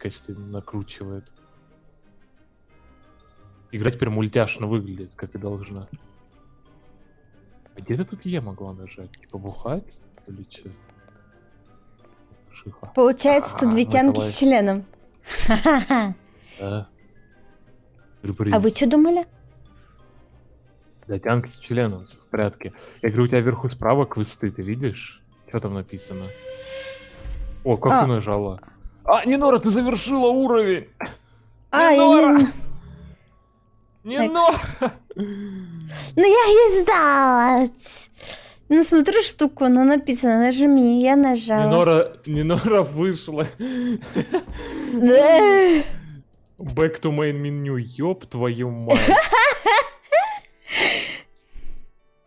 яркости накручивает. Игра теперь мультяшно выглядит, как и должна. А где-то тут Е могла нажать? Типа бухать? Или что? Шиха. Получается, тут две ну тянки давай. с членом. Ха-ха-ха. Да. Сюрприз. А вы что думали? Да, тянки с членом, всё в порядке. Я говорю, у тебя вверху справа квесты, ты видишь? Что там написано? О, как ты нажала? А, Нинора, ты завершила уровень! А, Нинора! я Нинора! Ну я не сдалась. Ну смотрю штуку, но написано нажми, я нажала. Нинора вышла. Да. Back to main menu, ёб твою мать.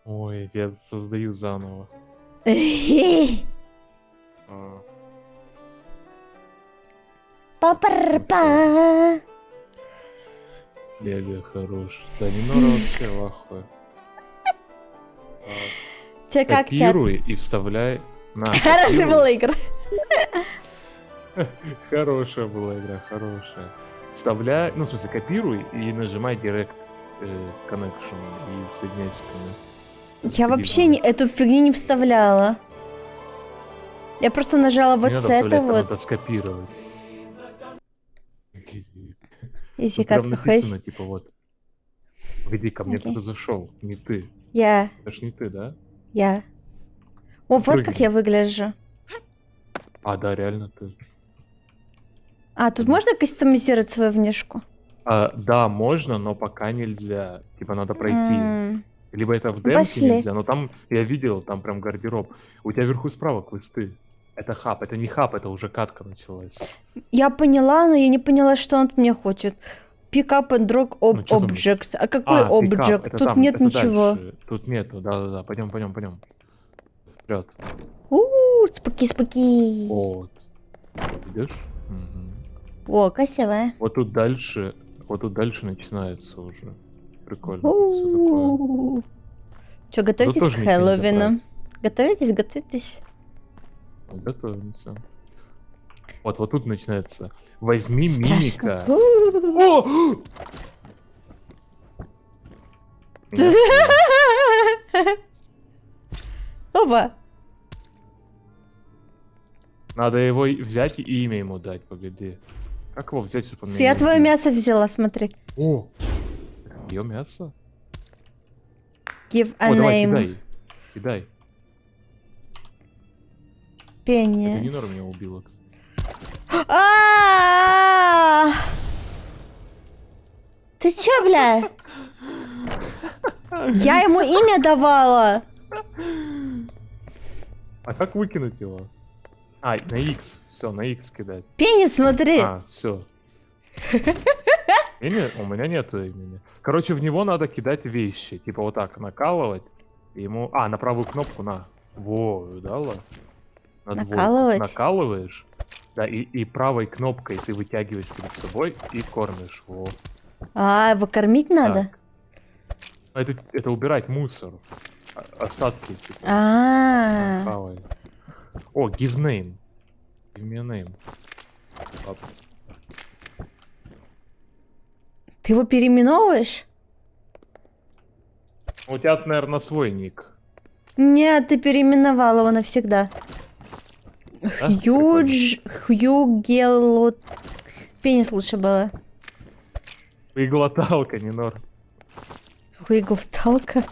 Ой, я создаю заново. А, Па-па-па. Лего хорош. Да, Нинора вообще в ахуе. Тебе как, чат? Копируй и вставляй. На, Хорошая копируй. была игра. Хорошая была игра, хорошая. Вставляй, ну в смысле копируй и нажимай Direct Connection и соединяйся ко мне. Я вообще эту фигню не вставляла. Я просто нажала вот Не надо с это вставлять, там вот. надо скопировать. Если Тут прям катка написано, хоть. типа вот. Погоди, ко мне Окей. кто-то зашел. Не ты. Я. Это ж не ты, да? О, вот Прыгни. как я выгляжу. А, да, реально ты. А, тут можно кастомизировать свою внешку? Да, можно, но пока нельзя. Типа надо пройти. М, Либо это в Ну, демке пошли. нельзя, но там я видел, там прям гардероб. У тебя вверху справа квесты. Это хаб, это не хаб, это уже катка началась. Я поняла, но я не поняла, что он от меня хочет. Pick up and drop Ну, чё там? object. А какой пикап, object? это Тут там, нет это ничего. дальше. Тут нету, да-да-да. Пойдем. Вперед. Споки. Вот. Видишь? Мгм. О, красивая. Вот тут дальше начинается уже. Прикольно. Всё такое. Че, готовитесь тоже к ничего нельзя Хэллоуину? Готовитесь. Готовимся. Вот тут начинается. Возьми Страшно. миника. О! Меня Опа. надо его взять и имя ему дать, погоди. Как его взять, чтобы он меня Я не твое убил? мясо взяла, смотри. О! Ее мясо? Give a О, давай, name. кидай. Это Пенис. Нинора меня убила, кстати. А-а-а! Ты чё, бля? Я ему имя давала. А как выкинуть его? А, на X. Все, на X кидать. Пенис, смотри. А, все. У меня нету имени. Короче, в него надо кидать вещи. Типа вот так накалывать. И ему... А, на правую кнопку, на. Во, видала? На двойку. Накалывать? Накалываешь. Да, и правой кнопкой ты вытягиваешь перед собой и кормишь. Во. А, его кормить надо? Так. Это убирать мусор. Остатки. Типа, А, правой. О, give name. Give me a name. Ладно. ты его переименовываешь? У тебя, наверное, свой ник. Нет, ты переименовал его навсегда. Да? Хьюгелот. Пенис лучше было. Хуеглоталка, не норм. Хуеглоталка.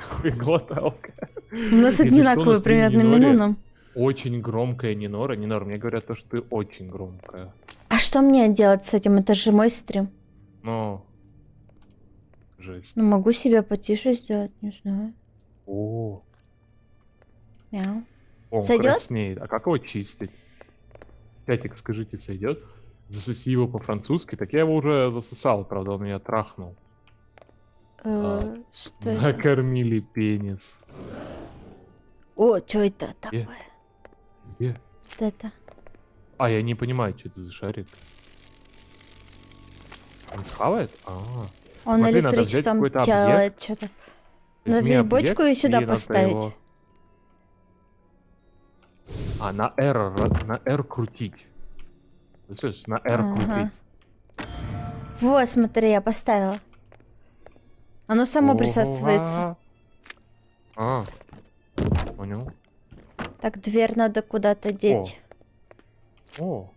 Хуеглоталка. У нас Если одинаковые что, на стриме примерно Ниноре минуном. Очень громкая Нинора. Нинор, мне говорят то, что ты очень громкая. А что мне делать с этим? Это же мой стрим. Но... Жесть. Ну, могу себя потише сделать, не знаю. О, Мяу. он Сойдёт? краснеет. А как его чистить? Чатик, скажите, сойдет? Засоси его по-французски. Так я его уже засосал, правда, он меня трахнул. Что это? Накормили пенис. О, что это такое? Где? Вот это. А, я не понимаю, что это за шарик. Он схавает? Он Смотри, надо взять электричеством какой-то делает объект. что-то. Надо Возьми взять бочку объект, и сюда надо поставить. его- А, на R крутить. Слышишь, на R Ага. крутить. Вот, смотри, я поставила. Оно само Ого. присасывается. А, понял. Так, дверь надо куда-то деть. О.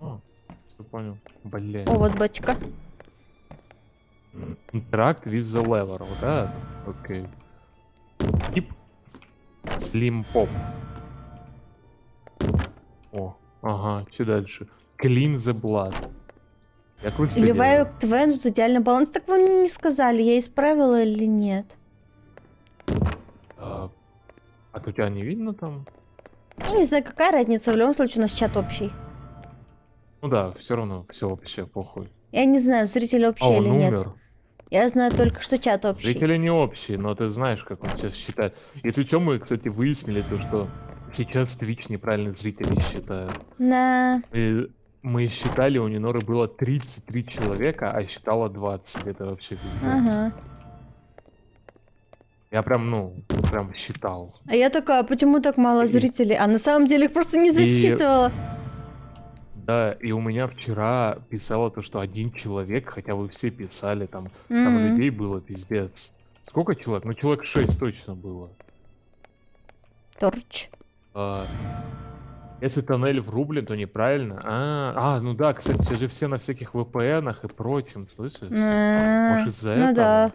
А, все понял. Блин. О, вот бочка. Interact with the lever, вот that? Окей. Тип Slim Pop. О, ага, что дальше? Clean the blood. Як ви це Ливаю делаете? к ТВН, тут идеальный баланс. Так вы мне не сказали, я исправила или нет. А то тебя не видно там? Я не знаю, какая разница, в любом случае у нас чат общий. Ну да, все равно, все вообще похуй. Я не знаю, зрители А общие он или нет. умер. Я знаю только, что чат общий. Зрители не общие, но ты знаешь, как он сейчас считает. Если что, мы, кстати, выяснили то, что сейчас Twitch неправильно зрителей считают. На... И мы считали, у Ниноры было 33 человека, а считала 20. Это вообще пиздец. Ага. Я прям, ну, прям считал. А я такая, а почему так мало И- зрителей? А на самом деле их просто не засчитывала. Да, и у меня вчера писало то, что 1 человек, хотя вы все писали, там Мгм. людей было пиздец. Сколько человек? Ну, человек 6 точно было. Торч. А, если тоннель врублен, то неправильно. Ну да, кстати, сейчас же все на всяких VPN-ах и прочем, слышишь? Может, из-за Ну этого? да.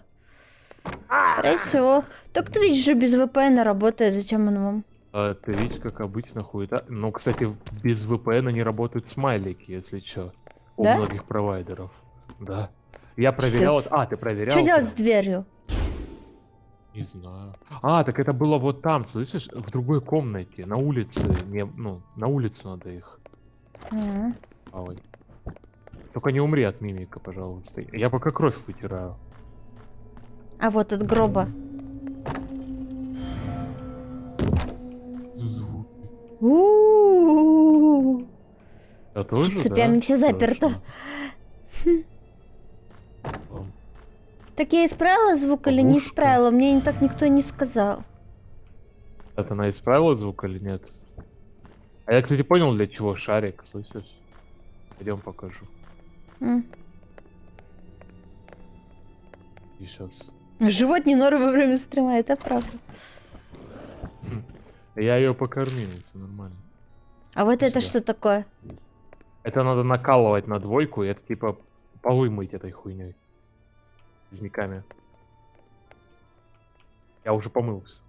Скорее всего. Так Twitch же без VPN работает, зачем он вам? Twitch, как обычно, хуета. Ну, кстати, без VPN не работают смайлики, если чё. У Да? многих провайдеров. Да. Я проверял... Пиздец. Ты проверял? Что делать прям? с дверью? Не знаю. Так это было вот там, слышишь? В другой комнате, на улице. На улицу надо их. А. Ой. Только не умри от мимика, пожалуйста. Я пока кровь вытираю. А вот от гроба. У-у-у. Я тоже, Цепями да? все заперто. Точно. Так я исправила звук или не Ловушка. исправила? Мне так никто не сказал. Это она исправила звук или нет? А я, кстати, понял, для чего шарик, слышишь? Пойдем покажу. М. И сейчас. Живот не норм во время стрима, это правда. Я ее покормил, все нормально. А вот это Спасибо. что такое? Это надо накалывать на 2, и это типа полы мыть этой хуйней. Слизняками. Я уже помылся.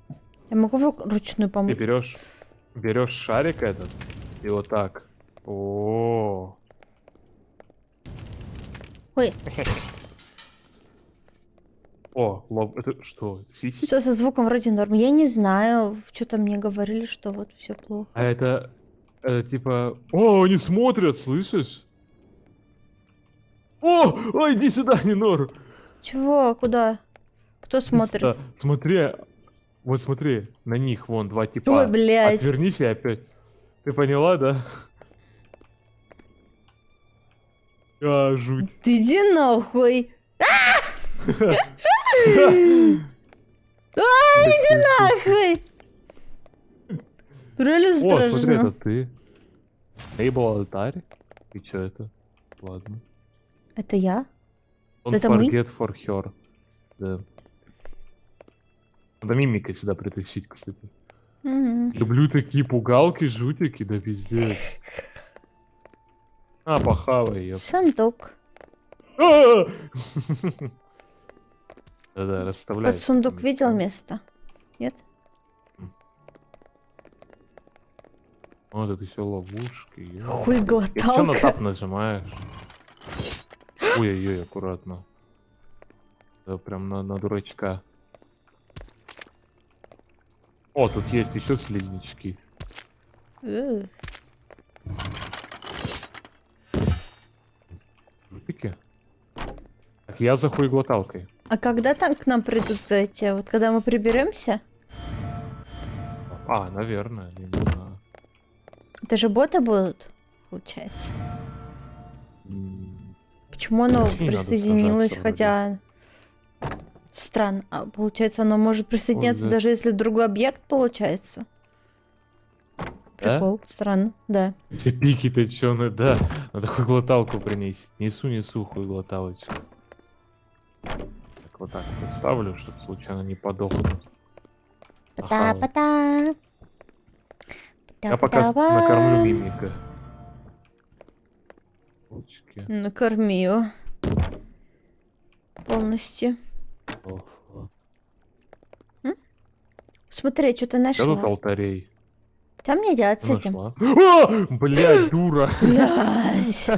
Я могу ручную Ты помыть? берешь шарик этот и вот так. О. Ой, Это что? Сиси? все со звуком вроде норм. Я не знаю, что-то мне говорили, что вот все плохо. А это типа... О, они смотрят, слышишь? Ой, иди сюда, Нинор! Чего? Куда? Кто смотрит? Да, смотри, вот смотри, на них вон 2 типа. Ой, блядь. Отвернись и опять. Ты поняла, да? Жуть. Ты иди нахуй. Иди Нахуй. Реально О, смотри, это страшно. ты. Enable алтарь. И чё это? Ладно. Это я? Don't Это мы? forget for her. Да. Надо мимика сюда притащить, кстати. Мгм. Люблю такие пугалки, жутики, да пиздец. Похавай ее. Сундук. Да-да, расставляй. Под сундук видел место? Нет? Тут еще ловушки. Хуй Если что, на глоталка. тап нажимаешь. Ой-ой-ой, аккуратно. Да, прям на дурачка. Тут есть еще слизнячки. Жутики? Так я за хуеглоталкой. А когда там к нам придут эти? Вот когда мы приберемся? Наверное, я не знаю. Это же боты будут, получается. М, Почему оно Вообще не надо присоединилось, сражаться хотя... Странно. А получается, оно может присоединяться да. даже если другой объект получается? Прикол, странно, да. Все пики точёные, да. Надо хуй-глоталку принести. Несу хуй-глоталочку. Так, вот так вот ставлю, чтобы случайно не подохнуть. Ага, вот. Пота-пота. Я пока накормлю мимика. Ручки. Накорми его. Полностью. Оф, оф. Смотри, что ты Я тут нашла. алтарей Что мне делать с этим? нашла. А! Блядь, дура. Блядь.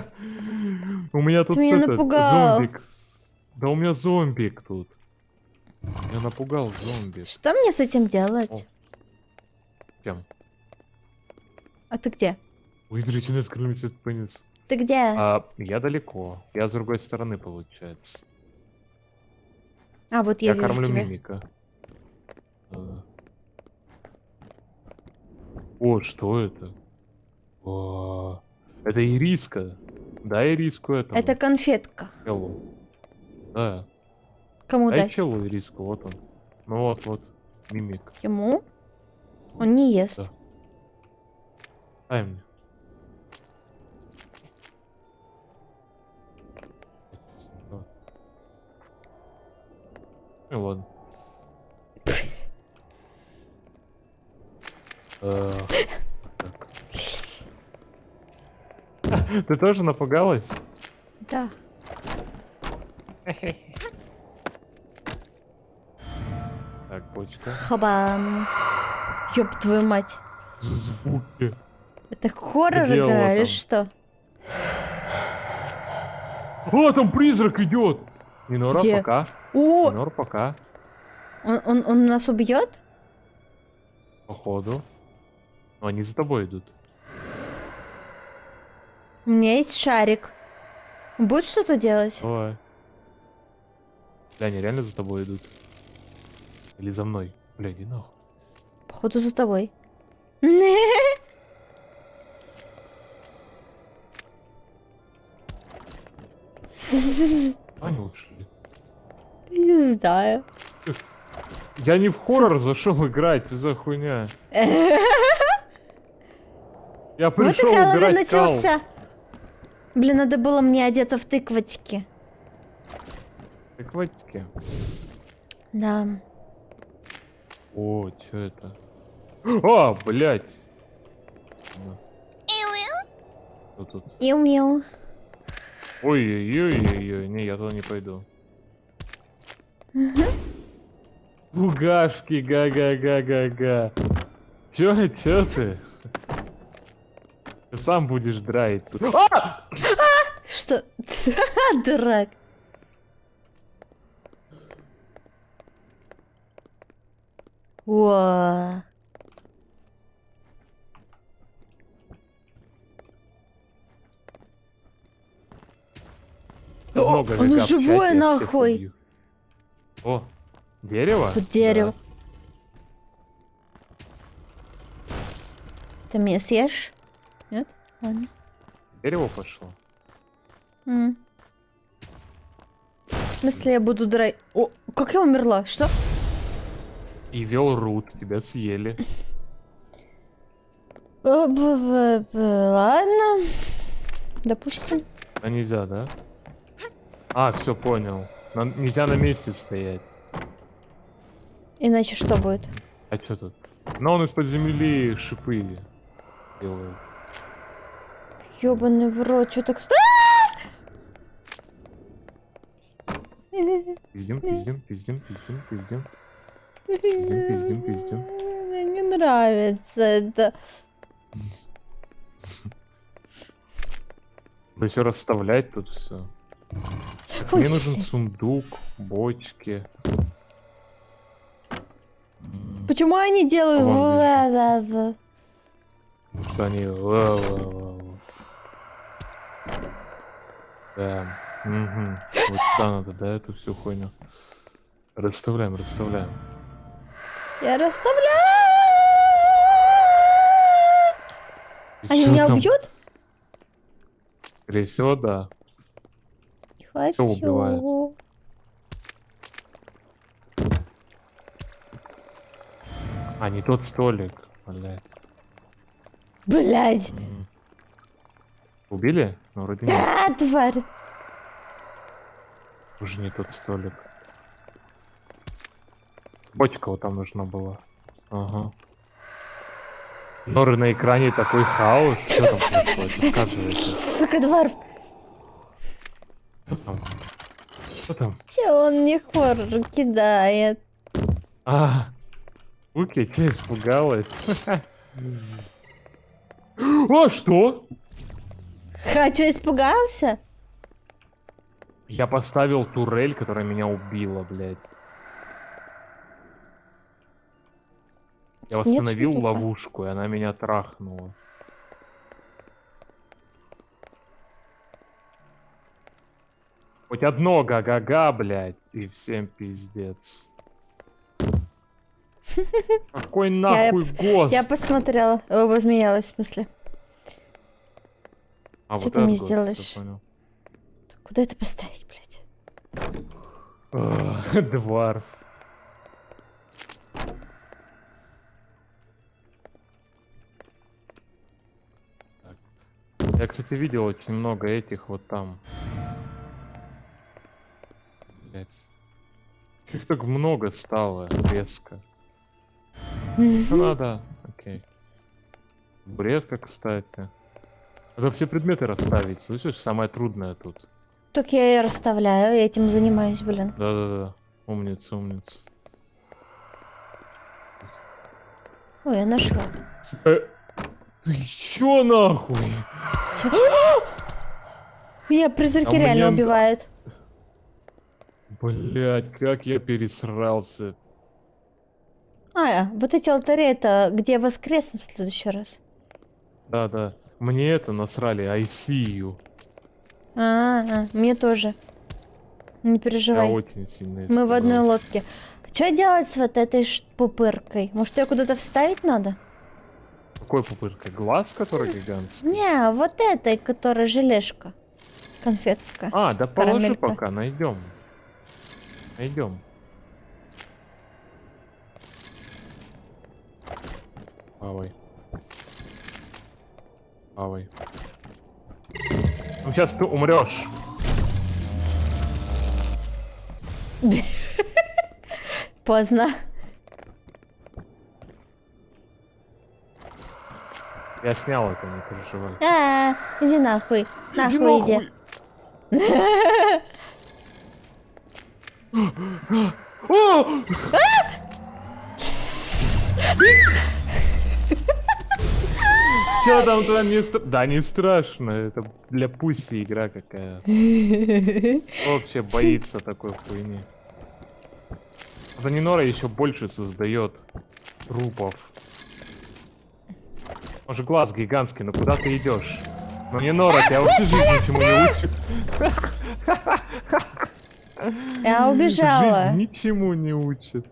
У меня тут меня этот напугал. зомбик. Да у меня зомбик тут. Я напугал зомби. Что мне с этим делать? Чем? А ты где? Ой, причина скрылись от понес. Ты где? Я далеко. Я с другой стороны, получается. А, вот я Я вижу кормлю тебя. мимика. О, что это? О, это ириска. Да, ириску этому. Это конфетка. Челу. Да. Кому Дай дать? челу ириску, вот он. Ну вот, мимик. Ему? Он не ест. Да. Дай мне. Ну ладно. Так. Ты тоже напугалась? Да. Так, почка. Хабам. Ёб твою мать. Звуки. Это хоррор Где игра его или там? что? О, там призрак идет! Минора, Где? пока. О! Минор, пока. Он нас убьет? Походу. Но они за тобой идут. У меня есть шарик. Он будет что-то делать? Давай. Бля, они реально за тобой идут. Или за мной. Бля, иди нахуй. Походу за тобой. Они ушли. Не знаю. Я не в хоррор зашел играть, ты за хуйня. Я Вот и пришел Хэллоуин убирать кал. начался. Блин, надо было мне одеться в тыквочки. Так хватите. Да. О, чё это? А, блядь. Что тут? Иу-иу. Ой-ой-ой-ой-ой, не, я туда не пойду. Бугашки, га-га-га-га-га. Чё ты? Ты сам будешь драить тут. А! Что? Дурак. О. Много оно века в живое, чате, я всех нахуй. убью. О, дерево? Тут дерево. Да. Ты меня съешь? Нет? Ладно. Дерево пошло. В смысле я буду драть? О, как я умерла? Что? И вел рут, тебя съели. Ладно. Допустим. А нельзя, да? А, все понял. Нельзя на месте стоять. Иначе что будет? А что тут? Но он из-под земли шипы делает. Ёбаный в рот, что так... Пиздим, пиздим, пиздим, пиздим, пиздим. Пиздим, пиздим, пиздим. Мне не нравится это. Еще расставлять тут все. Ой, Мне нужен блядь. сундук, бочки. Почему они делают... Вон ва-ва-ва? Что они... ла-ла-ла-ла. Да. Угу. Вот сюда надо, да, эту всю хуйню. Расставляем, расставляем. Я расставляю! И Они чё меня там? убьют? Скорее всего, да. Не хочу. Всё убивает. А, не тот столик, блядь. Блядь. Убили? Ну, вроде нет. А, тварь. Уже не тот столик. Бочка вот там нужна была. Ага. Норы на экране такой хаос. Что там происходит? Рассказывайте. Сука, двор. Что там? Что там? Че он мне хоррор кидает? А, Уки, че испугалась? А, что? Ха, что, испугался? Я поставил турель, которая меня убила, блядь. Я Нет восстановил звука. ловушку, и она меня трахнула. Хоть одно га-га-га, блядь, и всем пиздец. Какой нахуй ГОСТ? Я посмотрела, возмеялась, в смысле. А, Что вот ты мне этот ГОСТ, сделаешь? я понял. Куда это поставить, блядь? Дварф. Так. Я, кстати, видел очень много этих вот там. Блять. Их так много стало резко. Ну надо. Окей. Бредка, кстати. Надо все предметы расставить. Слышишь, самое трудное тут. Так я и расставляю, я этим занимаюсь, блин. Да-да-да. Умница, умница. Ой, я нашла. Ты чё нахуй? Меня призраки А реально мне- убивают. Блять, как я пересрался. Вот эти алтари, это где я воскресну в следующий раз. Да-да. Мне это насрали, I see you. Мне тоже. Не Я переживай. очень сильно Мы в одной испугался. лодке. Что делать с вот этой пупыркой? Может, ее куда-то вставить надо? Какой пупыркой? Глаз, который гигантский? Не, вот этой, которая желешка. Конфетка. А, да положи Карамелька. пока, найдем. Найдем. Плавай. Плавай. Ну сейчас ты умрешь. Поздно. Я снял это, не переживай. Иди нахуй. Нахуй иди. О! Чё там то не Да не страшно, это для пуси игра какая. Вообще боится такой хуйни. Занинора еще больше создает трупов. Может глаз гигантский, но куда ты идешь? Ну не Нора, тебя всю жизнь ничему не учит. Я убежала. Жизнь ничему не учит.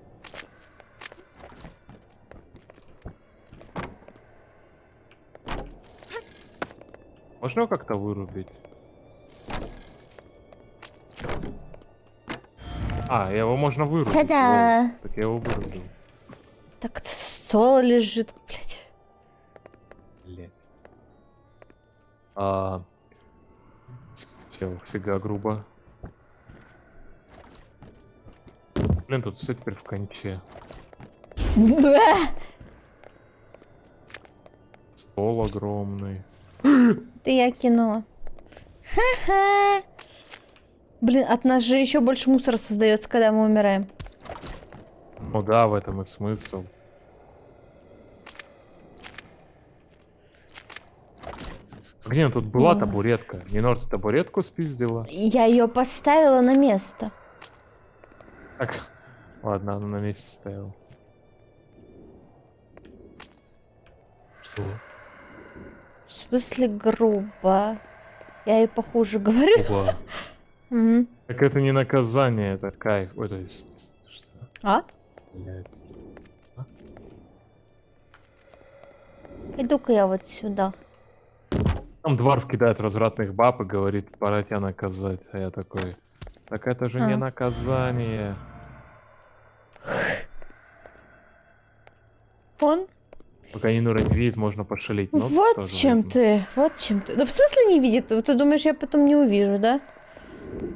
Можно его как-то вырубить? А, его можно вырубить. Сядя. лол. Так я его вырубил. Так тут стол лежит, блядь. Блять. Чел, фига грубо. Блин, тут все теперь в конче. Стол огромный. Ты я кинула. Ха-ха. Блин, от нас же еще больше мусора создается, когда мы умираем. Ну да, в этом и смысл. Где тут была Ой. табуретка? Нинор, ты табуретку спиздила? Я ее поставила на место. Так, ладно, она на месте стояла. Что? В смысле грубо? Я ей похуже говорю. Опа. Мгм. Так это не наказание, это кайф. Ой, то есть... Что? А? Блять. Иду-ка я вот сюда. Там Дварф кидает развратных баб и говорит, пора тебя наказать. А я такой, так это же не наказание. Он? Пока Нинора не видит, можно пошалить. Но Вот тоже чем вредно. ты, вот чем ты. Ну, в смысле не видит? Ты думаешь, я потом не увижу, да?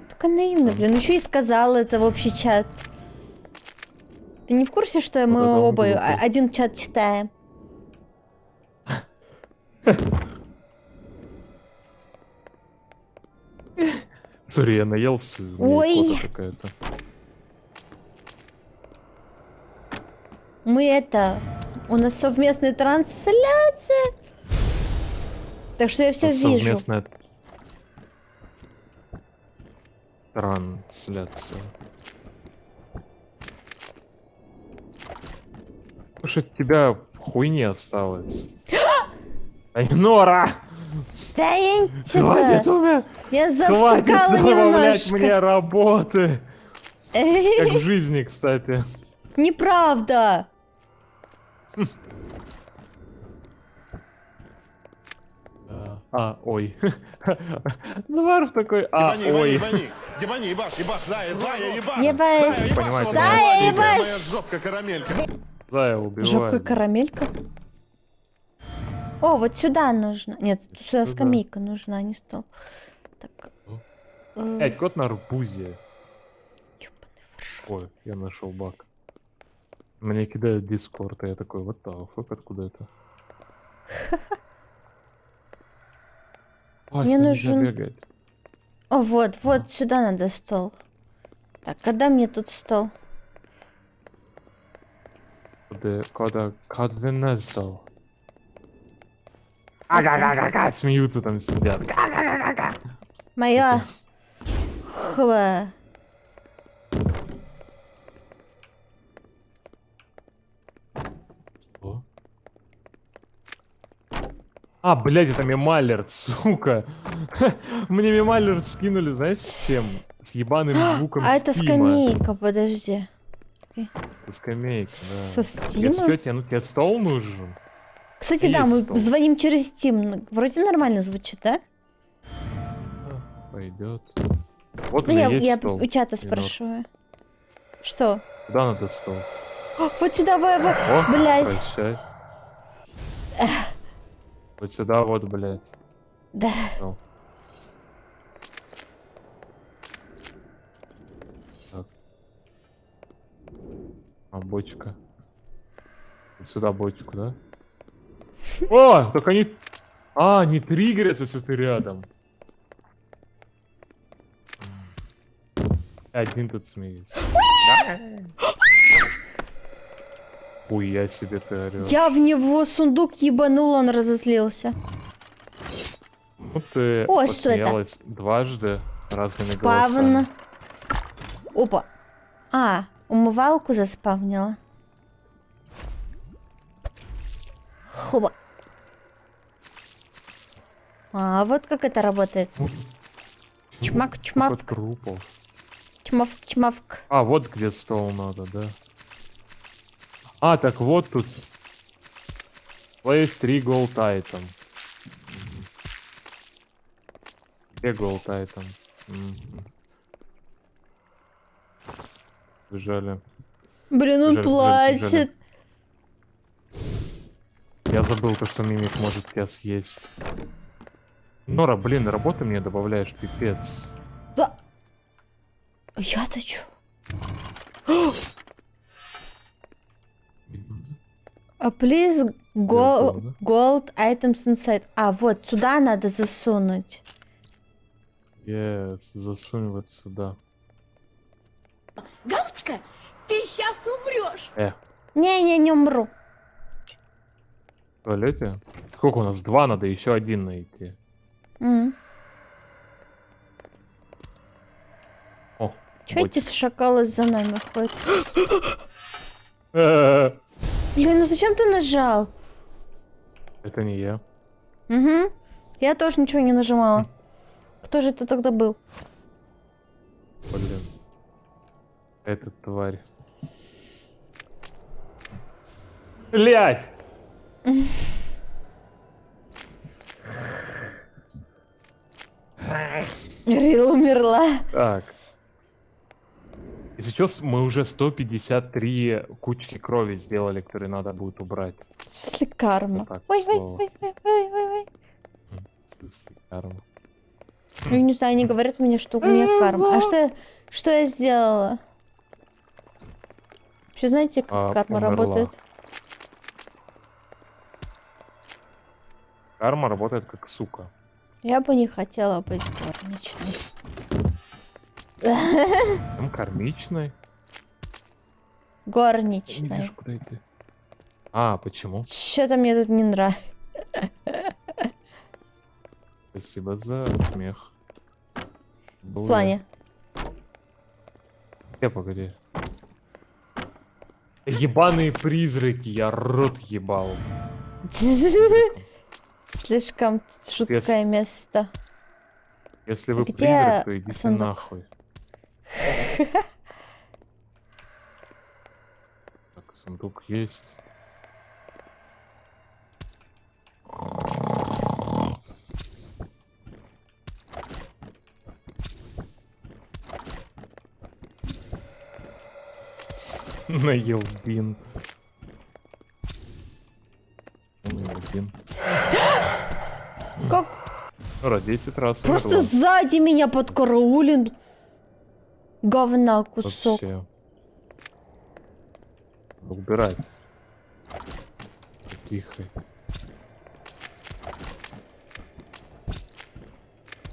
Только наивно, Да. блин. Еще и сказала это в общий чат. Ты не в курсе, что Вот мы это он оба глупый. один чат читаем? Сори, я наелся. У меня Ой. икота какая-то. Мы это... У нас совместная трансляция. Так что я все Тут вижу. совместная трансляция. Слушай, от тебя хуйни осталось. Айнора! Да я Хватит что-то... у меня! Я Хватит завтыкала добавлять немножко. мне работы! Как в жизни, кстати. Неправда. Ой. Наваров такой, ой. Ебани, ебаш, зая, ебаш. Ебаш. Понимаете, Зая, ебаш. Моя жопка карамелька. Зая Жопка убивает. карамелька. О, вот сюда нужно. Нет, сюда Сюда. скамейка нужна, а не стол. Так. Блять, кот на арбузе. Ёбаный в рот. Ой, я нашел баг. Мне кидает дискорд, и я такой, вот fuck, откуда это? Мне Вася, нельзя нужен- бегать. О, вот сюда надо стол. Так, когда мне тут стол? Куда несел? Ага, смеются там сидят. Моя. Хва. Что? Блядь, это Мемалерт, сука. Мне Мемалерт скинули, знаете, с чем? С ебаным звуком А это Стима. скамейка, подожди. Это скамейка, Со да. Стима? Тебе стол нужен? Кстати, да, мы есть стол. звоним через Steam. Вроде нормально звучит, да? Пойдет. Вот у Ну, меня я есть стол. у чата Енот. спрашиваю. Что? Куда надо стол? О, вот сюда, О, блядь. прощай. Вот сюда вот, блядь. Да. Стол. Так. Бочка. Вот сюда бочку, да? О, так они... не триггерятся, если ты рядом. Один тут смеется. Хуя себе ты орёшь. Я в него сундук ебанул, он разозлился. Ну ты О, что это? посмеялась дважды разными Спавн. голосами. Опа. Умывалку заспавнила. Хоба. Вот как это работает. Чмак, Сколько чмавк, трупов. чмавк, чмавк. Вот где стол надо, да? Так вот тут. Place 3 gold item. Где gold item? Бежали. Блин, он Бежали, плачет. Я забыл то, что мимик может тебя съесть. Нора, блин, работы мне добавляешь, пипец. Да. Я-то чё? Please go Готово, да? gold items inside. Вот сюда надо засунуть. Yes, засунь вот сюда. Галочка, ты сейчас умрешь. Не умру. В туалете? Сколько у нас? 2 надо, еще один найти. М. О, Чё эти шакалы за нами ходят? Э, Блин, ну зачем ты нажал? Это не я. Угу. Я тоже ничего не нажимала. Кто же это тогда был? Блин. Эта тварь. Блять! Рил умерла. Так. Если что, мы уже 153 кучки крови сделали, которые надо будет убрать. В смысле карма? Вот так, Ой, ой, слово. ой, ой, ой, ой, ой. В смысле, карма. Я не знаю, они говорят мне, что у меня карма. А что я сделала? Вообще знаете, как карма Умерла. работает? Карма работает как сука. Я бы не хотела быть горничной. Там кармичной. Не Горничной. вижу, куда идти. А, почему? Что-то мне тут не нравится. Спасибо за смех. В плане. Погоди. Ебаные призраки, я рот ебал. Слишком тут жуткое место. Если вы Где призрак, то идите сундук? нахуй. Так, сундук есть. Наел бин. Наел бин. Как? Ура, 10 раз Просто умерла. сзади меня подкараулен. Говна кусок. Вообще. Надо убирать. Тихо.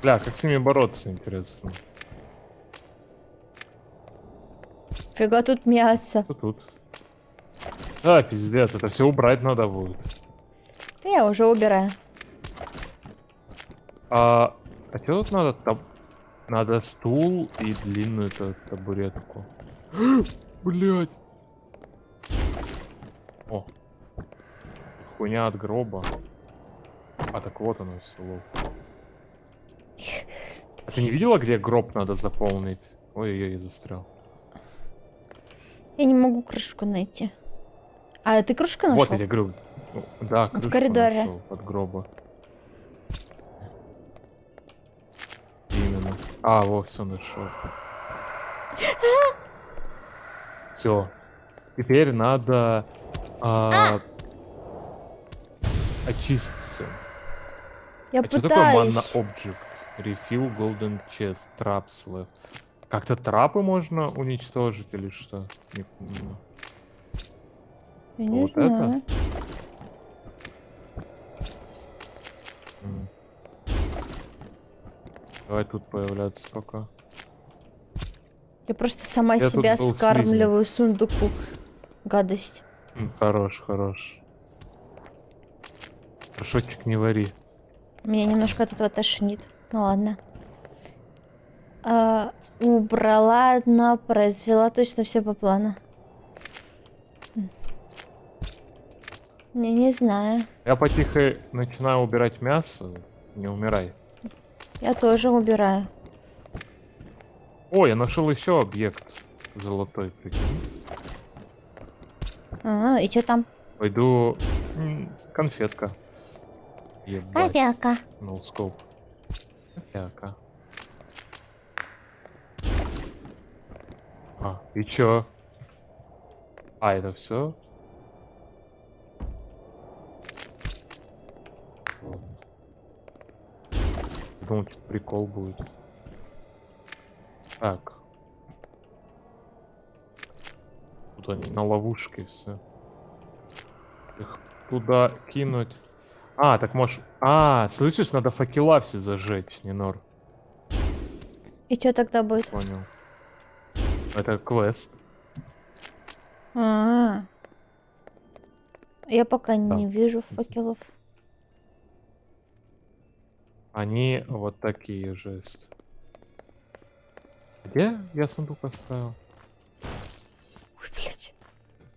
Бля, как с ними бороться, интересно. Фига тут мясо. Что тут? А, пиздец, это все убрать надо будет. Да я уже убираю. А что тут надо? Надо стул и длинную табуретку. Блять. О. Хуйня от гроба. А так вот оно село. А ты не видела, где гроб надо заполнить? Ой-ой-ой, я застрял. Я не могу крышку найти. А ты крышку нашел? Вот я тебе говорю. Ну, да, В крышку коридоре. нашел от гроба. Именно. А, вот все нашел. Все. Теперь надо очистить все. Я А что такое манна пытаюсь. object? Refill golden chest, traps left. Как-то трапы можно уничтожить или что? Не понимаю. Я не Вот это? знаю. М. Давай тут появляться пока. Я просто сама Я тут себя был скармливаю сундуку. Гадость. Хорош, хорош. Горшочек не вари. Меня немножко от этого тошнит. Ну ладно. Убрала одна, произвела точно все по плану. Не знаю. Я потихо начинаю убирать мясо. Не умирай. Я тоже убираю. О, я нашел еще объект золотой, прикинь. И что там? Пойду. Конфетка. Ебать. Кофейка. Ноускоп. Конфетка. А, и чё? А, это все? Думал, типа, прикол будет. Так. Тут они на ловушке все. Их туда кинуть. А, так можешь... А, слышишь, надо факела все зажечь, Нинор. И что тогда будет? Понял. Это квест. А. Я пока не вижу факелов. Они вот такие жесть. Где я сундук оставил? Ой, блядь.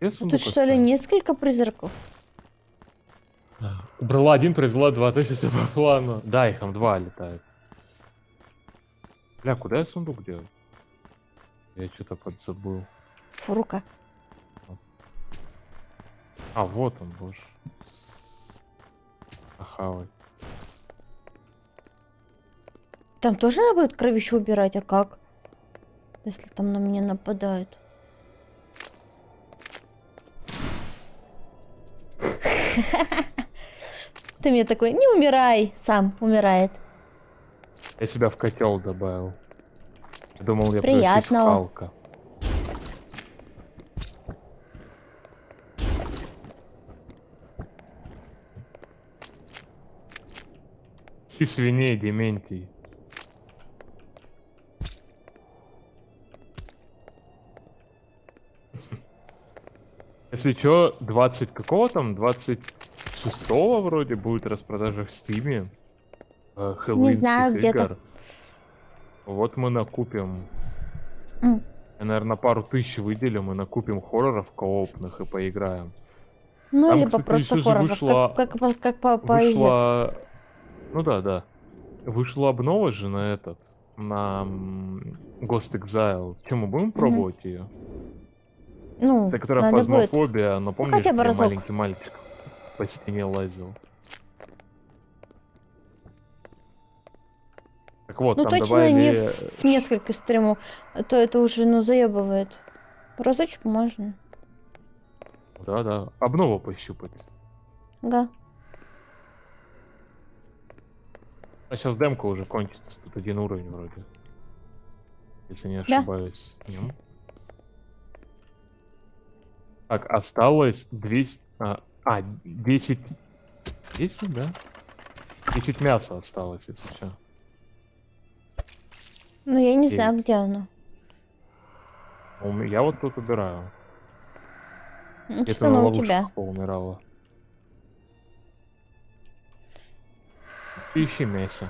Где Тут сундук что ли оставил? несколько призраков? Убрала один, произвела два, то есть все по плану. Да, их там два летает. Бля, куда я сундук делаю? Я что-то подзабыл. Фурука. А, вот он, боже. Ахавай. Там тоже надо будет кровищу убирать, а как? если там на меня нападают. Ты мне такой, не умирай, сам умирает. Я себя в котел добавил. Я думал, я превращусь в Приятного. Халка. И свиней, Дементий. Если чё, 20 какого там? 26-го вроде будет распродажа в Стиме. Хэллоуинских знаю, где-то. игр. Вот мы накупим. М. Я, наверное, пару тысяч выделим и накупим хорроров коопных и поиграем. Ну, Там, либо кстати, просто ещё же хорроров, вышла- как повезет. Вышла... Ну да, да. Вышла обнова же на этот. На Ghost Exile. Чем мы будем пробовать ее? Ну, Это которая надо будет. фазмофобия, но помнишь, хотя бы где разок. маленький мальчик по стене лазил? Так вот, Ну, там точно добавили... не в несколько стримов, а то это уже, ну, заебывает. Разочек можно. Да-да, обнову пощупать. Ага. А сейчас демка уже кончится, тут один уровень вроде. Если не Да. ошибаюсь. Нем. Так, осталось 200... 10... 10, да? 10 мяса осталось, если что. Ну, я не знаю, 9. где оно. Я вот тут убираю. Ну, Где-то что на оно у ловушках тебя? поумирало. Ты ищи мясо.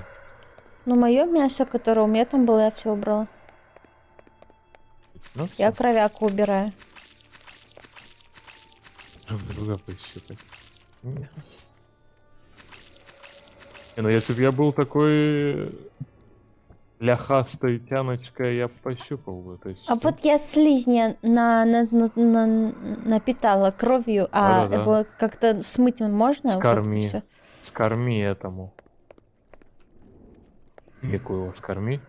Ну, мое мясо, которое у меня там было, я все убрала. Ну, Я всё. кровяку убираю. Друг друга пощупать. Не, ну если бы я был такой ляхастой тяночкой, я б пощупал бы. То есть, А вот я слизня напитала кровью, а Да-да-да. его как-то смыть можно? Вот скорми. это всё. Скорми этому. Нику его скорми.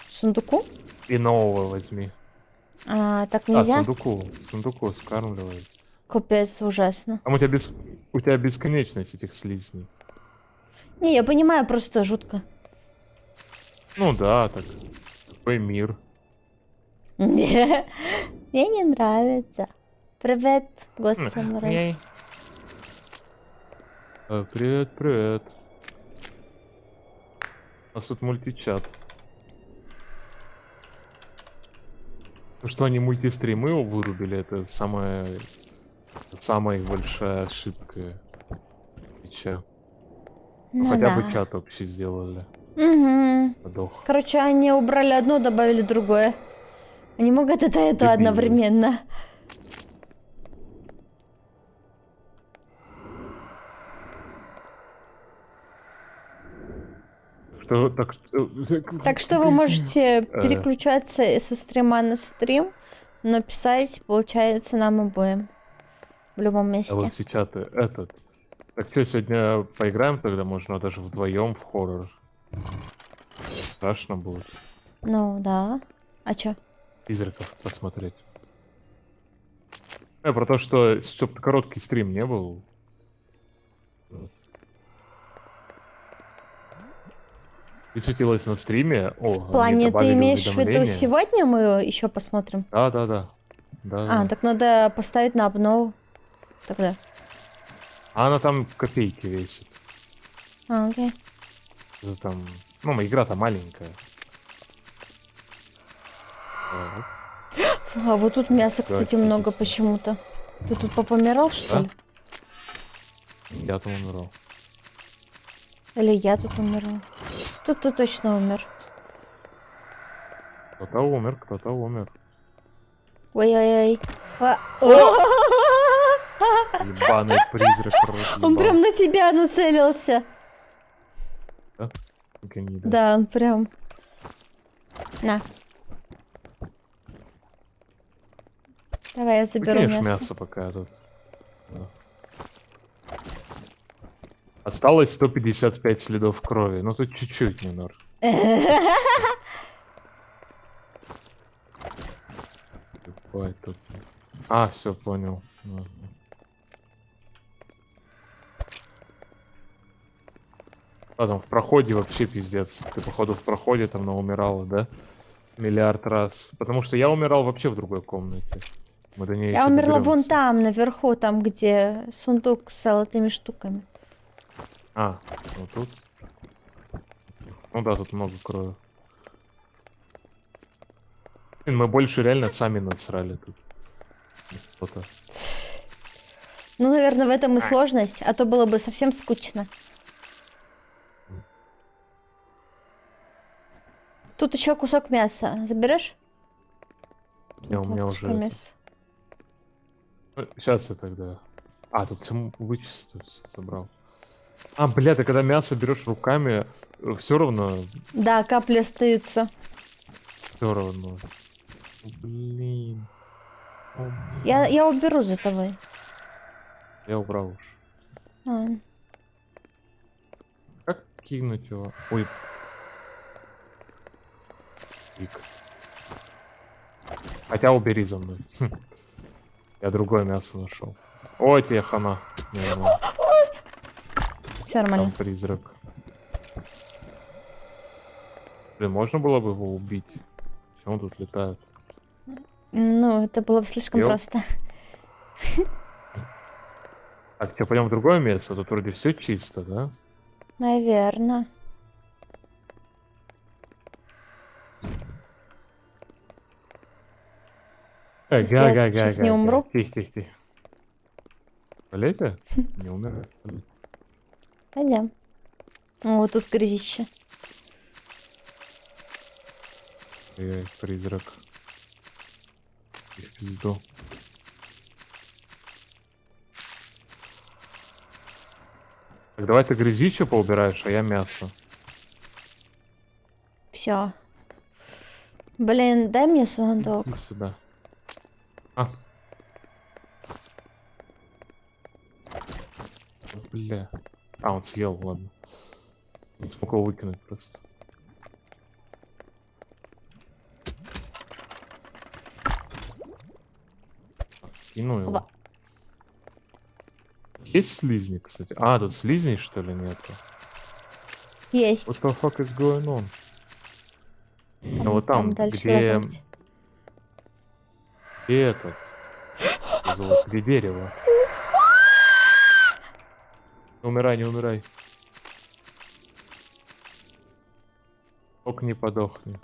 Сундуку? И нового возьми. А, так А, нельзя? сундуку скармливай. Капец, ужасно. А у тебя бесконечность этих слизней. Не, я понимаю, просто жутко. Ну да, так. Такой мир. Мне не нравится. Привет, гость-самурай. Ей. Привет, привет. У нас тут мультичат. То, что они мультистримы вырубили, это самая их большая ошибка. И чё? Ну, Ну хотя да. бы чат общий сделали. Угу. Подох. Короче, они убрали одно, добавили другое. Они могут это Дебилы. одновременно. Так что вы можете переключаться со стрима на стрим, но писать, получается, нам обоим. В любом А месте. вот сейчас этот. Так что, сегодня поиграем тогда? Можно даже вдвоем в хоррор. Страшно будет. Ну, да. А чё? Призраков посмотреть. Про то, что чтоб короткий стрим не был. Высветилось на стриме. В плане, ты имеешь в виду, сегодня мы еще посмотрим? Да. А, так надо поставить на обнову. Тогда. А она там копейки весит. А, окей. Это там... Ну, игра-то маленькая. Вот. А вот тут мяса, кстати, Да, много кстати. почему-то. Ты тут попомирал, что Да? ли? Я там умирал. Или я тут умерла? Тут ты точно умер. Кто-то умер. Ой-ой-ой. Ебаный призрак. рот Он ебал. прям на тебя нацелился. Гнида. Да, он прям... На. Давай я заберу Выкинешь мясо. мясо пока я тут. Да. Осталось 155 следов крови. Ну тут чуть-чуть, Нинор. Ой, тут. А, все, понял. Ладно. А там в проходе вообще пиздец. Ты, походу, в проходе там наумирала, да? Миллиард раз. Потому что я умирал вообще в другой комнате. Мы до нее Я еще умерла вон доберемся. там, наверху, там, где сундук с золотыми штуками. А, вот тут. Ну да, тут много крови. Блин, мы больше реально сами насрали тут. Что-то. Ну, наверное, в этом и сложность, а то было бы совсем скучно. Тут еще кусок мяса. Заберешь? Не, у Тут меня кусок уже... мяса. Сейчас я тогда... А, тут все вычистил, всё собрал. А, бля, ты когда мясо берешь руками, все равно... Да, капли остаются. Все равно. Блин. О, блин. Я уберу за тобой. Я убрал уж. А, Как кинуть его? Ой. Пик. Хотя убери за мной. Хм. Я другое мясо нашел. Ой, тебе хана. Не, все там нормально. призрак. Блин, можно было бы его убить? Почему он тут летает? Ну, это было бы слишком Ё. просто. Так, что, пойдем в другое место? Тут вроде все чисто, да? Наверное. Если я тут сейчас не умру. Тихо, тихо, тихо. В туалете? Не умирай. Пойдем. Вот тут грязище. Эй, призрак. И в пизду. Так, давай ты грязичу поубираешь, а я мясо. Все. Блин, дай мне сундук. Иди сюда. А. Бля. А, он съел, ладно. Не смог его выкинуть просто. Кину его. Хоба. Есть слизни, кстати? А, тут слизней, что ли, нету? Есть. What the fuck is going on? Ну вот там, дальше где... должно быть. Где этот? Как зовут? Где дерево? Не умирай, не умирай. Только не подохни.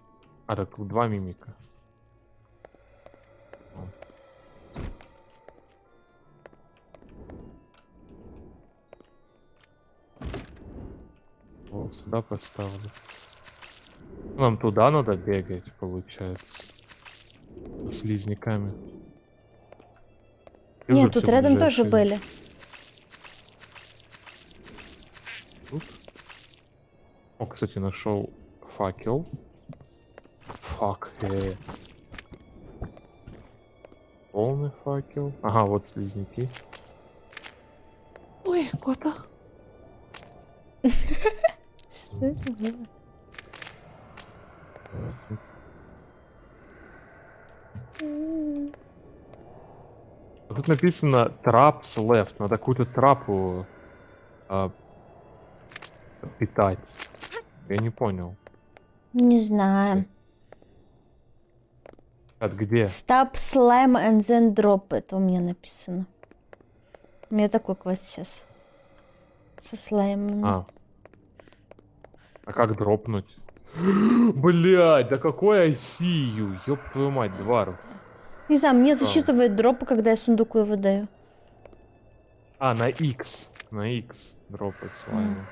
А, так тут два мимика. Вот сюда поставлю. Нам туда надо бегать, получается. С слизняками. Где Нет, же тут всё рядом тоже ближайшие? были. Тут? О, кстати, нашел факел. Фак. Полный факел. Ага, вот слизняки. Ой, кота. Что это было? Тут написано traps left. Надо какую-то трапу питать. Я не понял. Не знаю. От где? Stop slime and then drop it. У меня написано. У меня такой квест сейчас. Со слаймами. А как дропнуть? Блять, да какой ICU? Ёб твою мать, Дваров. Не знаю, мне Что? засчитывает дропы, когда я сундуку его даю. А, на X. На X дропать слаймы.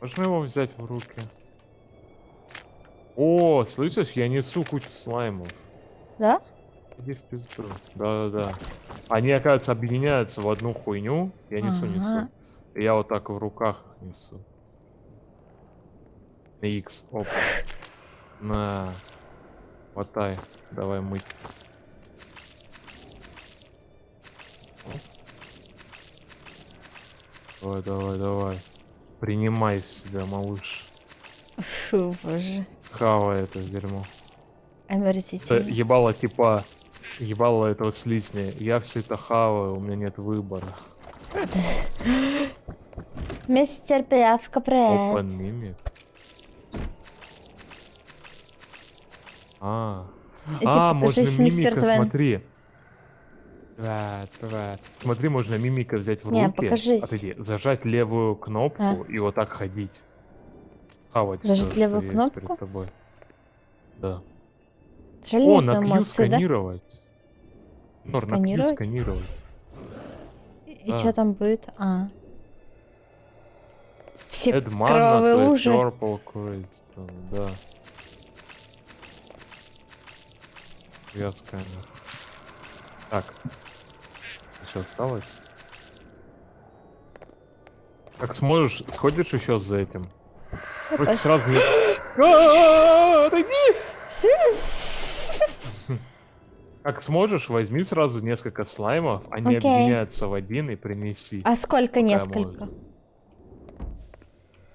Можно его взять в руки? О, слышишь, я несу кучу слаймов. Да? Иди в пизду. Да-да-да. Они, оказывается, объединяются в одну хуйню. Я несу. Ага. И я вот так в руках их несу. На X. Опа. На. Хватай. Давай мыть. Давай, давай, давай. Принимай в себя, малыш. Фу, боже. Хава это дерьмо. Омерзительно. Ебало типа... Ебало этого слизня. Я все это хаваю, у меня нет выбора. Мистер Пиявка, привет. Опен мимик. Иди можно покажись, мистер мимика, Твен. смотри. Привет, привет. Смотри, можно мимика взять в Не, руки. покажись. Отойди, зажать левую кнопку и вот так ходить. Хавать Зажать всё, левую что есть кнопку? перед тобой. Да. Жаль, О, нет на Q эмоций, да? сканировать. Нор, на Q Сканировать? сканировать. И Да. что там будет? Все Add mana кровавые to a лужи. purple crystal, да. Я сканер. Так. Еще осталось? Как сможешь, сходишь еще за этим? Короче, сразу не... Отойди! Как сможешь, возьми сразу несколько слаймов, они Окей. объединяются в один и принеси. А сколько Пока несколько? можно.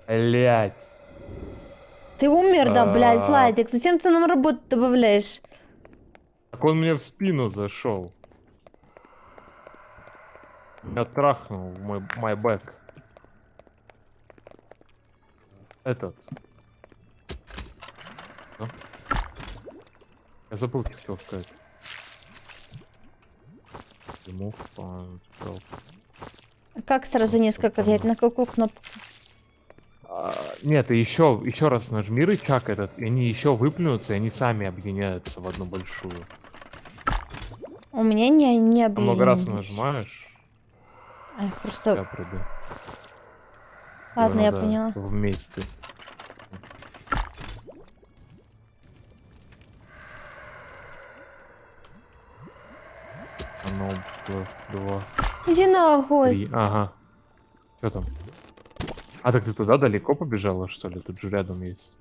Блять. Ты умер, да, блядь, А. Владик? Зачем ты нам работу добавляешь? Так он мне в спину зашел. Меня трахнул в мой бэк. Этот. Что? Я забыл, что хотел сказать. Remove point, help. Как сразу несколько взять? На какую кнопку? Нет, и еще раз нажми рычаг этот, и они еще выплюнутся, и они сами объединяются в одну большую. У меня не А много раз объединились. нажимаешь, Ай, я просто... приду. Ладно, я Надо поняла. Вместе. Оно плюс 2, Иди нахуй. 3. Ага. Что там? А, так ты туда далеко побежала, что ли? Тут же рядом есть.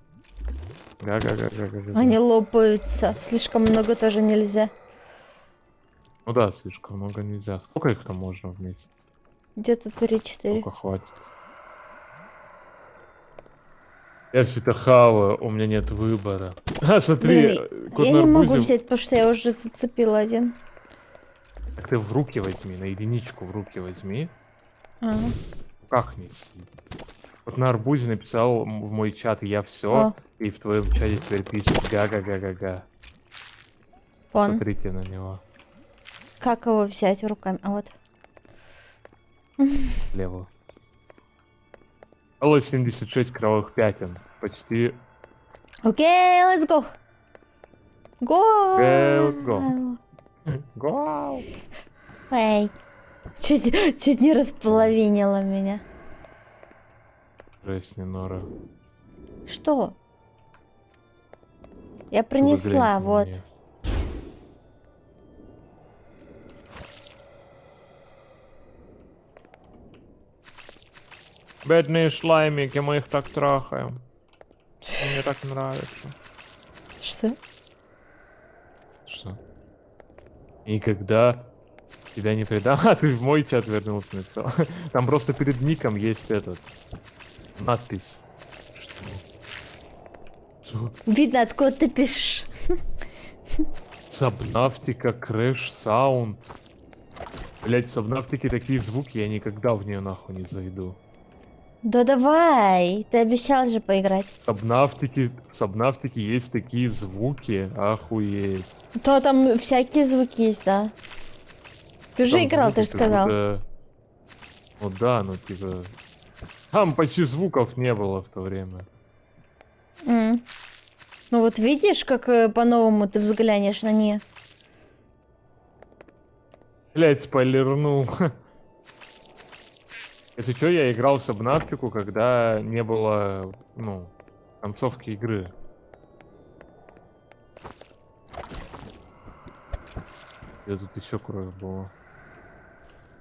Га-га-га-га-га-га. Они лопаются. Слишком много тоже нельзя. Ну да, слишком много нельзя. Сколько их там можно вместе? Где-то 3-4. Сколько хватит? Я все это хаваю, у меня нет выбора. А, смотри, Блин, кот я на не могу арбузе. взять, потому что я уже зацепила один. Так ты в руки возьми, на единичку в руки возьми. Ага. В руках неси. Вот на арбузе написал в мой чат я все, О. и в твоем чате теперь пишет га-га-га-га-га. Вон. Смотрите на него. Как его взять руками? А вот. Лево. Алло, 76 кровавых пятен. Почти. Окей, let's go. Go. Let's go. Гау. Эй. Чуть не располовинила меня. Жесть, не нора. Что? Я принесла, Вы гляньте на вот. меня. Бедные шлаймики, мы их так трахаем. Мне так нравится. Что? Что? Никогда тебя не предам. А, ты в мой чат вернулся, написал. Там просто перед ником есть этот. Надпись. Что? Что? Видно, откуда ты пишешь. Сабнавтика, крэш, саунд. Блять, в Сабнавтике такие звуки, я никогда в нее нахуй не зайду. Да давай, ты обещал же поиграть. В Сабнавтике есть такие звуки, охуеть. То там всякие звуки есть, да. Ты же Там играл, ты же звуки как сказал. будто- Ну да, ну типа... Там почти звуков не было в то время. М. Ну вот видишь, как по-новому ты взглянешь на нее. Блять, спойлернул. Если что, я играл в Сабнавтику, когда не было, ну, концовки игры. Где тут еще кровь была?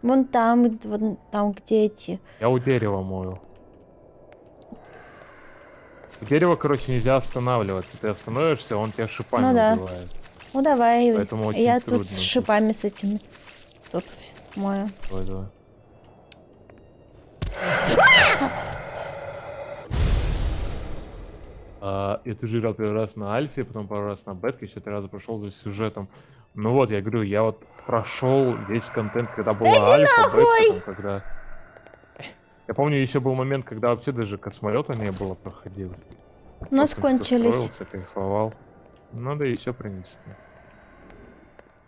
Вон там, где эти. Я у дерева мою. У дерева, короче, нельзя останавливаться. Ты остановишься, он тебя шипами Ну да. убивает. Ну давай, Поэтому очень я трудно тут с тут. шипами с этими. Тут мою. Давай, давай. я тоже играл первый раз на альфе, потом пару раз на бетке, еще 3 раза прошел за сюжетом. Ну вот, я говорю, я вот прошел весь контент, когда была альфа, бетка, там, когда... Я помню, еще был момент, когда вообще даже космолета не было, проходил. У нас Просто кончились. строился, кайфовал. Надо еще принести.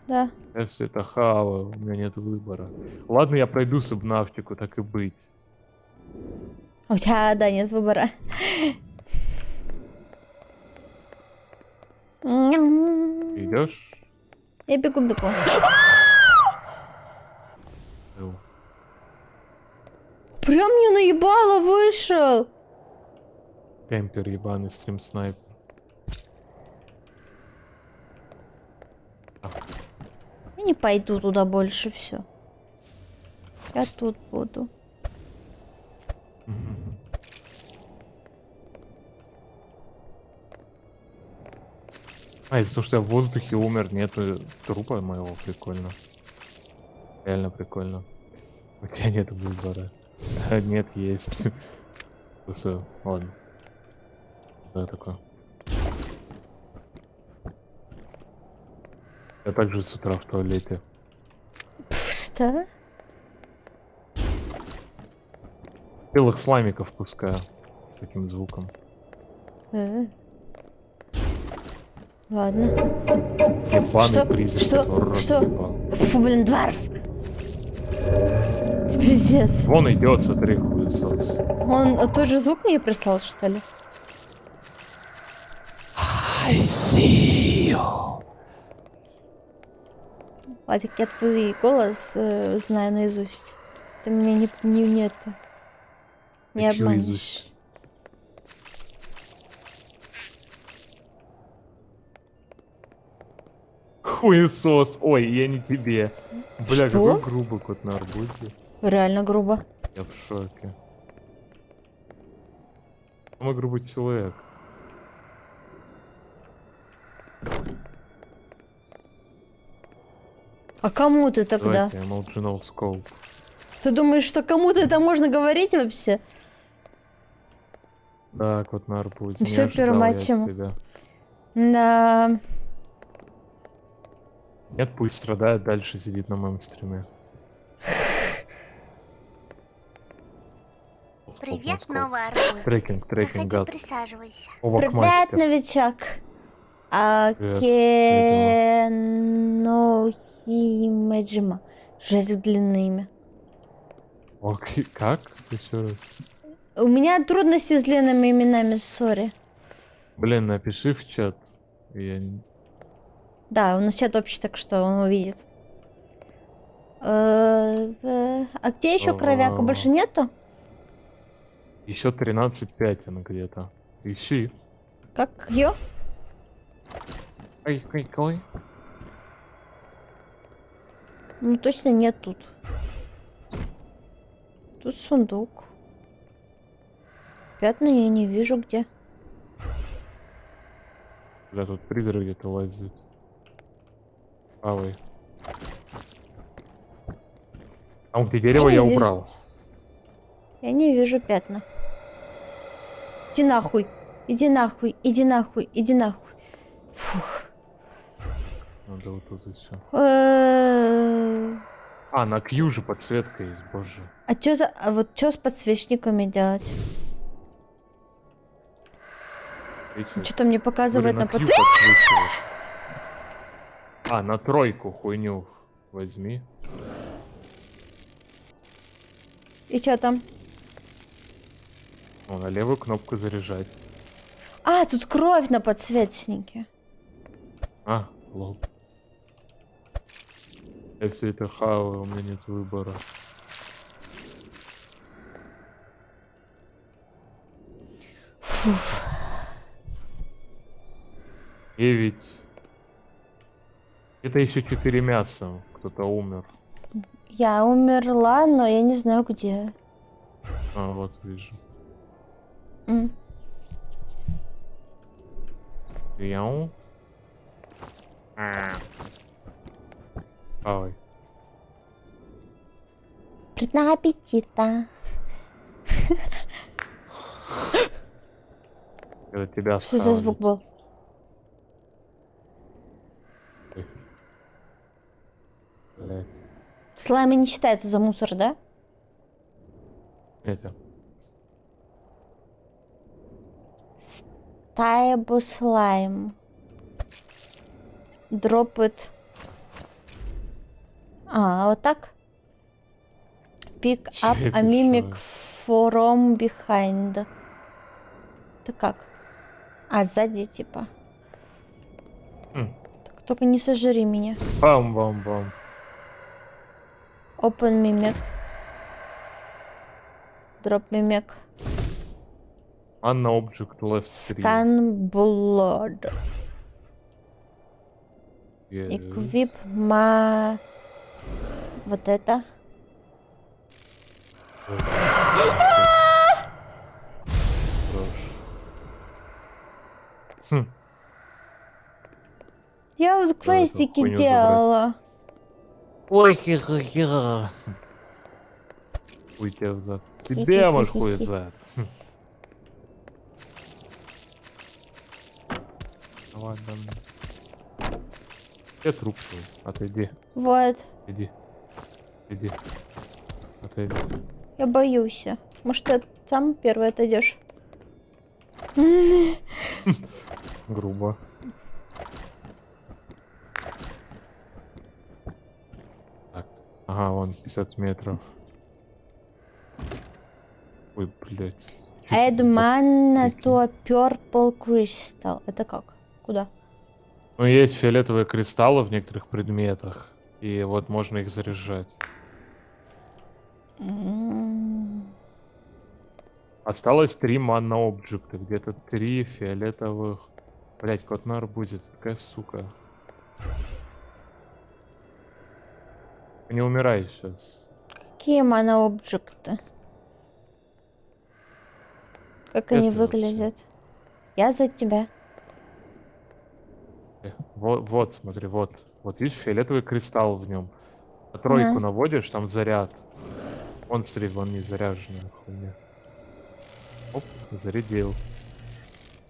Да. Я все это хаваю, у меня нет выбора. Ладно, я пройду субнавтику, так и быть. У тебя, да, нет выбора. Идешь? Я бегу. Прям мне наебало вышел. Кемпер ебаный, стрим снайпер. Я не пойду туда больше, все. Я тут буду. А, из-за того, что я в воздухе умер, нету трупа моего, прикольно. Реально прикольно. У тебя нет выбора. А, нет, есть. Все, ладно. Да, такое. Я также с утра в туалете. Что? Белых слаймиков пускаю. С таким звуком. Ладно. Ебаный Что? призрак, Что? который Что? разъебал. Фу, блин, дворф. Пиздец. Вон идет, смотри, хуесос. Он тот же звук мне прислал, что ли? I see you. Владик, я твой голос знаю наизусть. Ты меня не это. Не А чё обманешь. изусть? Хуесос. Ой, я не тебе. Бля, Что? какой грубый кот на арбузе. Реально грубо. Я в шоке. Самый грубый человек. А кому ты тогда? Давайте, emotional scope. Ты думаешь, что кому-то это можно говорить вообще? Да, кот на арбузе. Всё, Не ожидал первый я матч от ему. тебя. Да. Нет, пусть страдает, дальше сидит на моем стриме. Привет, новый арбуз. Трекинг, Заходи, гад. присаживайся. Овок Привет, мастер. новичок. Привет, Акенохимеджима. Жесть длинное имя. Окей, как? Еще раз. У меня трудности с длинными именами, сори. Блин, напиши в чат. Я... Да, у нас чат общий, так что он увидит. А где еще кровяка? Больше нету? Еще 13.5 она где-то. Ищи. Как ее? Ой. Ну точно нет тут. Тут сундук. Пятна я не вижу где. Бля, тут призрак где-то лазит. Правый. Там где дерево Я я не вижу. убрал. Я не вижу пятна. Иди нахуй. Иди нахуй. Иди нахуй. Иди нахуй. Фух. Надо вот тут еще. Э, А, на Q же подсветка есть, боже. А чё за... А вот что с подсвечниками делать? Видите? Что-то мне показывает Говорю, на Q подсвечник. подсвечивает. А, на тройку хуйню возьми. И что там? О, на левую кнопку заряжать. А, тут кровь на подсвечнике. А, лол. Я все это хаваю, у меня нет выбора. Фух. 9. Это еще 4 мяса. Кто-то умер. Я умерла, но я не знаю где. А, вот вижу. М. Яу. Ой. Приятного аппетита. Когда тебя Что за звук был? Блять. Слаймы не считается за мусор, да? Это. Тайбу слайм. Drop it. А, вот так? Pick up a mimic from behind. Это как? А, сзади типа. М. Так, только не сожри меня. Бам-бам-бам. Open mimic. Drop mimic. Anna Object Left 3. Scan blood. Yes. Equip ma... Вот это. Хм. Я вот квестики хуйню делала. Ой, хи-хи-хи. Хуй тебе в зад. Тебе может хуй в зад. Хм. Ладно. Я труп твой. Отойди. Вот. Иди. Иди. Отойди. Я боюсь. Может, ты сам первый отойдешь? Грубо. Так. Ага, вон 50 метров. Ой, блядь. Add mana to purple crystal. Это как? Куда? Ну, есть фиолетовые кристаллы в некоторых предметах. И вот можно их заряжать. Осталось 3 манна объекта. Где-то 3 фиолетовых. Блять, кот на арбузе. Ты такая сука. Ты не умирай сейчас. Какие mana объекты? Как они Это выглядят? Я за тебя. Вот, вот, смотри, вот. Вот видишь, фиолетовый кристалл в нем. На тройку наводишь, там заряд. Вон, смотри, вон не заряженная хуйня. Оп, зарядил.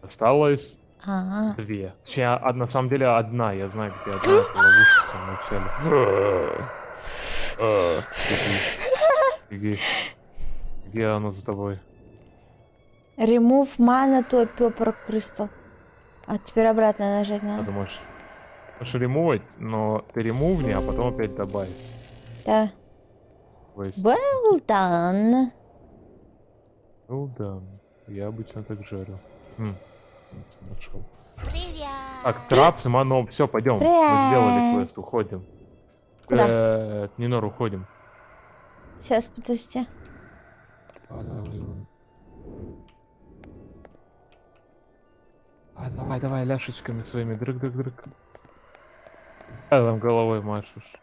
Осталось А, 2. Точнее, на самом деле одна. Я знаю, где одна. Это ловушка в самом начале. Беги. Беги. Беги, оно за тобой. remove mana to purple crystal. А теперь обратно нажать Ты надо. можешь ремувать, но ты ремувни, а потом опять добавь. Да. То есть, Well done. ну да, я обычно так жарю. Нашел. Привет. Так, трапс и маном. Все, пойдем. Мы Привет. сделали квест, уходим. Куда? Нинор, уходим. Сейчас, подожди. Давай, давай, ляшечками своими. Дрык-дрык-дрык. Там головой машешь.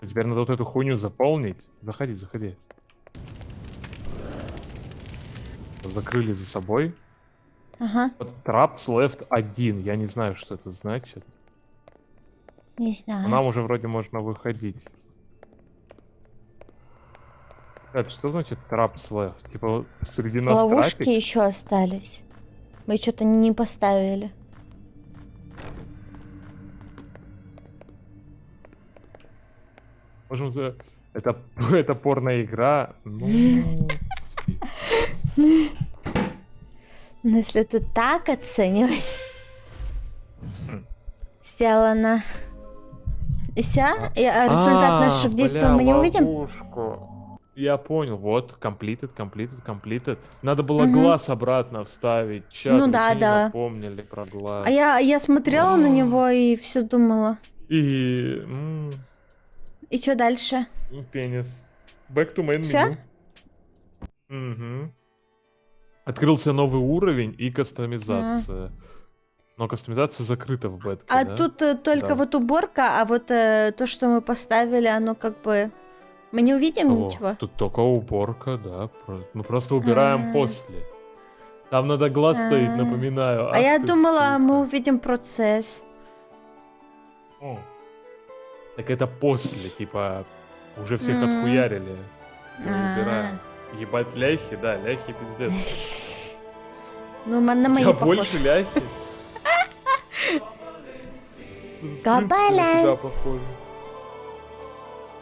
Теперь надо вот эту хуйню заполнить. Заходи, заходи. Закрыли за собой. Ага, Вот Traps Left 1. Я не знаю, что это значит. не Но знаю. нам уже вроде можно выходить. Это что значит Traps Left? Типа вот среди нас Ловушки трапик? еще остались. Мы что-то не поставили. Можем за... это порная игра. Ну... Но если ты так оценивать... Сделано. И все? Результат наших действий мы не увидим? Ловушку. Я понял. Вот, completed. Надо было глаз обратно вставить. Чат, Ну вы да, чё не да. напомнили про глаз. А я смотрела на него и все думала. И... И что дальше? Пенис. Back to main Всё? меню. Угу. Открылся новый уровень и кастомизация. Но кастомизация закрыта в бетке, А да? тут только Да. вот уборка, а вот то, что мы поставили, оно как бы... Мы не увидим О, ничего? тут только уборка, да. Мы просто убираем А. после. Там надо глаз стоит, напоминаю. А Ах я ты, думала, сука. мы увидим процесс. О. Так это после, типа, уже всех М. отхуярили. Мы А. убираем. Ебать ляхи, да, ляхи пиздец. Ну, на мои Я похож. больше ляхи. Кабаля. Да, похоже.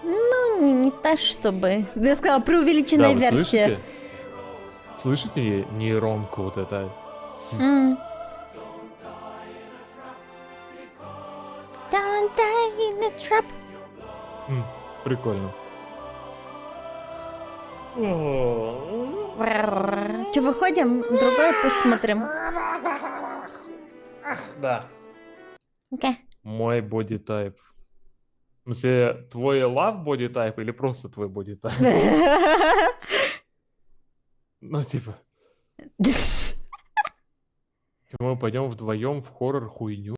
Ну, не так, чтобы. Я сказала, Да, преувеличенная вы версия. слышите? Слышите нейронку вот это? М. Don't die in the trap. Прикольно. Че, выходим? Другое посмотрим. Да. Окей. Мой боди тайп. В смысле, твой love боди тайп или просто твой боди тайп? Ну, типа, мы пойдем вдвоем в хоррор хуйню.